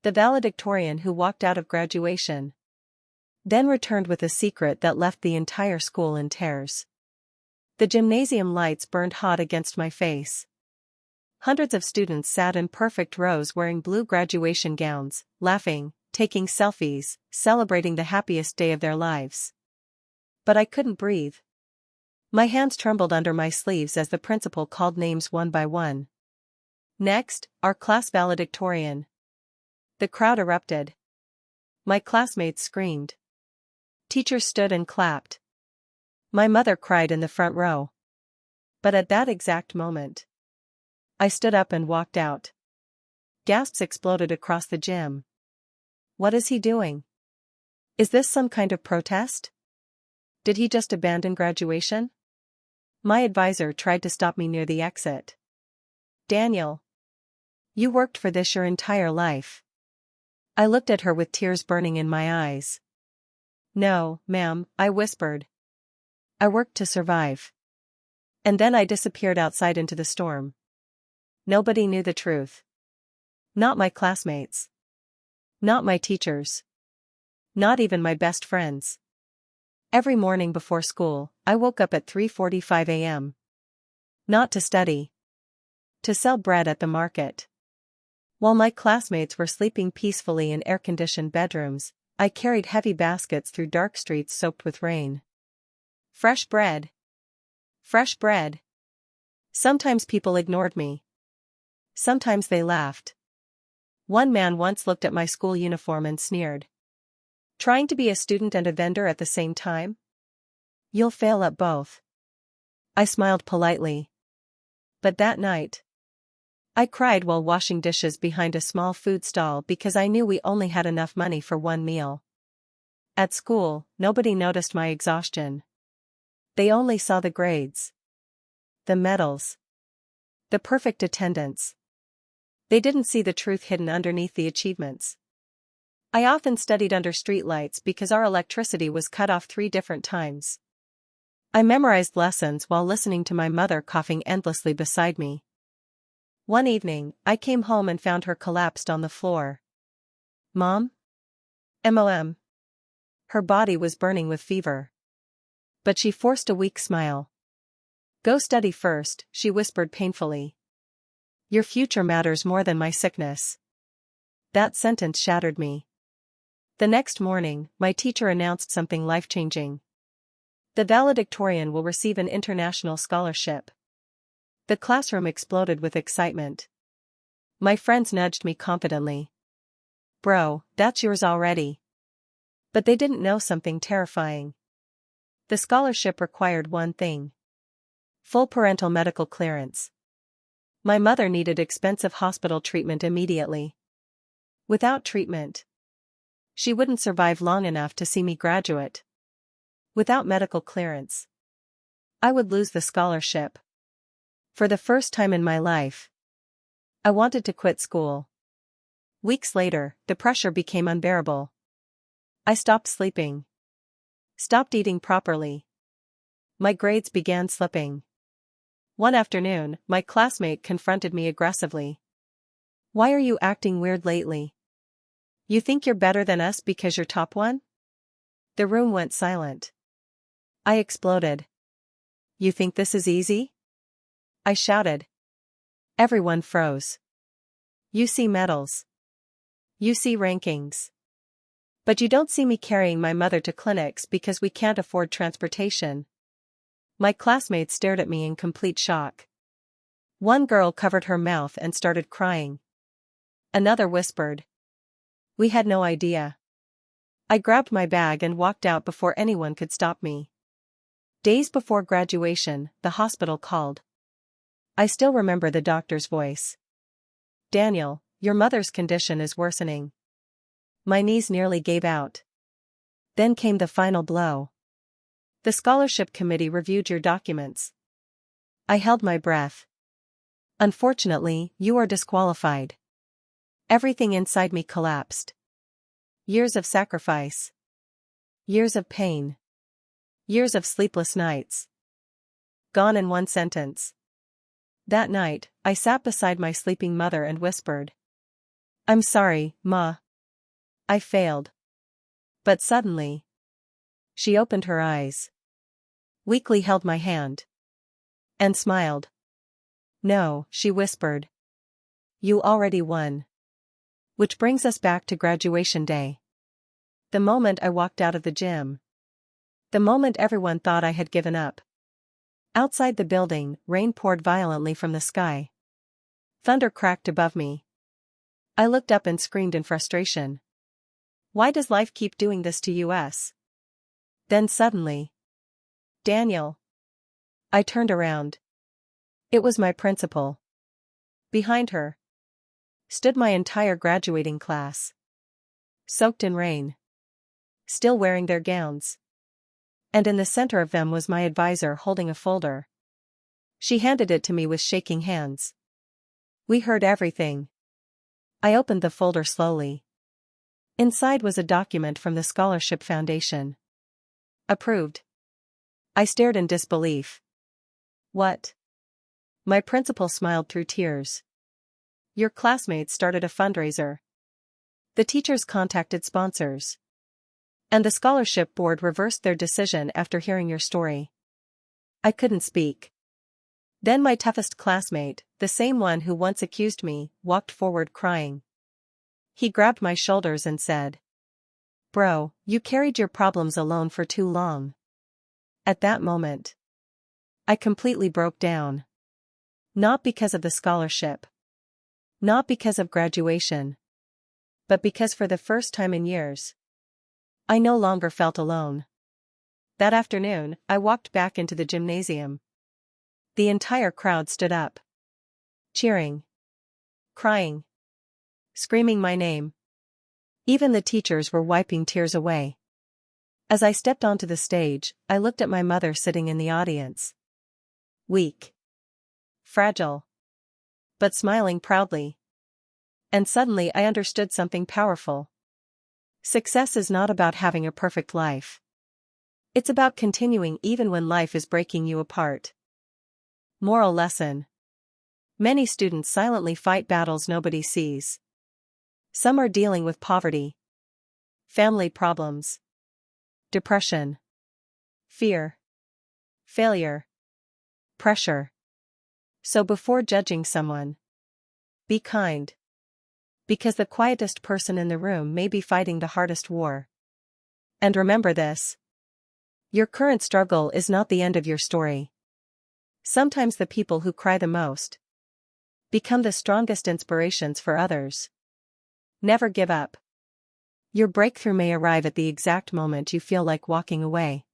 The valedictorian who walked out of graduation. Then returned with a secret that left the entire school in tears. The gymnasium lights burned hot against my face. Hundreds of students sat in perfect rows wearing blue graduation gowns, laughing, taking selfies, celebrating the happiest day of their lives. But I couldn't breathe. My hands trembled under my sleeves as the principal called names one by one. Next, our class valedictorian. The crowd erupted. My classmates screamed. Teachers stood and clapped. My mother cried in the front row. But at that exact moment, I stood up and walked out. Gasps exploded across the gym. What is he doing? Is this some kind of protest? Did he just abandon graduation? My advisor tried to stop me near the exit. Daniel, you worked for this your entire life. I looked at her with tears burning in my eyes. No, ma'am, I whispered. I worked to survive. And then I disappeared outside into the storm. Nobody knew the truth. Not my classmates. Not my teachers. Not even my best friends. Every morning before school, I woke up at 3:45 a.m. Not to study. To sell bread at the market. While my classmates were sleeping peacefully in air-conditioned bedrooms, I carried heavy baskets through dark streets soaked with rain. Fresh bread. Fresh bread. Sometimes people ignored me. Sometimes they laughed. One man once looked at my school uniform and sneered. Trying to be a student and a vendor at the same time? You'll fail at both. I smiled politely. But that night, I cried while washing dishes behind a small food stall because I knew we only had enough money for one meal. At school, nobody noticed my exhaustion. They only saw the grades. The medals. The perfect attendance. They didn't see the truth hidden underneath the achievements. I often studied under streetlights because our electricity was cut off 3 different times. I memorized lessons while listening to my mother coughing endlessly beside me. One evening, I came home and found her collapsed on the floor. Mom? MOM. Her body was burning with fever. But she forced a weak smile. Go study first, she whispered painfully. Your future matters more than my sickness. That sentence shattered me. The next morning, my teacher announced something life-changing. The valedictorian will receive an international scholarship. The classroom exploded with excitement. My friends nudged me confidently. Bro, that's yours already. But they didn't know something terrifying. The scholarship required one thing. Full parental medical clearance. My mother needed expensive hospital treatment immediately. Without treatment, she wouldn't survive long enough to see me graduate. Without medical clearance, I would lose the scholarship. For the first time in my life, I wanted to quit school. Weeks later, the pressure became unbearable. I stopped sleeping. Stopped eating properly. My grades began slipping. One afternoon, my classmate confronted me aggressively. Why are you acting weird lately? You think you're better than us because you're top one? The room went silent. I exploded. You think this is easy? I shouted. Everyone froze. You see medals. You see rankings. But you don't see me carrying my mother to clinics because we can't afford transportation. My classmates stared at me in complete shock. One girl covered her mouth and started crying. Another whispered. We had no idea. I grabbed my bag and walked out before anyone could stop me. Days before graduation, the hospital called. I still remember the doctor's voice. Daniel, your mother's condition is worsening. My knees nearly gave out. Then came the final blow. The scholarship committee reviewed your documents. I held my breath. Unfortunately, you are disqualified. Everything inside me collapsed. Years of sacrifice. Years of pain. Years of sleepless nights. Gone in one sentence. That night, I sat beside my sleeping mother and whispered. I'm sorry, Ma. I failed. But suddenly, she opened her eyes, weakly held my hand, and smiled. No, she whispered. You already won. Which brings us back to graduation day. The moment I walked out of the gym. The moment everyone thought I had given up. Outside the building, rain poured violently from the sky. Thunder cracked above me. I looked up and screamed in frustration. Why does life keep doing this to us? Then suddenly, Daniel. I turned around. It was my principal. Behind her stood my entire graduating class. Soaked in rain. Still wearing their gowns. And in the center of them was my advisor holding a folder. She handed it to me with shaking hands. We heard everything. I opened the folder slowly. Inside was a document from the Scholarship Foundation. Approved. I stared in disbelief. What? My principal smiled through tears. Your classmates started a fundraiser. The teachers contacted sponsors. And the scholarship board reversed their decision after hearing your story. I couldn't speak. Then my toughest classmate, the same one who once accused me, walked forward crying. He grabbed my shoulders and said, Bro, you carried your problems alone for too long. At that moment, I completely broke down. Not because of the scholarship. Not because of graduation. But because for the first time in years, I no longer felt alone. That afternoon, I walked back into the gymnasium. The entire crowd stood up. Cheering. Crying. Screaming my name. Even the teachers were wiping tears away. As I stepped onto the stage, I looked at my mother sitting in the audience. Weak. Fragile. But smiling proudly. And suddenly I understood something powerful. Success is not about having a perfect life. It's about continuing even when life is breaking you apart. Moral lesson. Many students silently fight battles nobody sees. Some are dealing with poverty, family problems, depression, fear, failure, pressure. So before judging someone, be kind. Because the quietest person in the room may be fighting the hardest war. And remember this. Your current struggle is not the end of your story. Sometimes the people who cry the most become the strongest inspirations for others. Never give up. Your breakthrough may arrive at the exact moment you feel like walking away.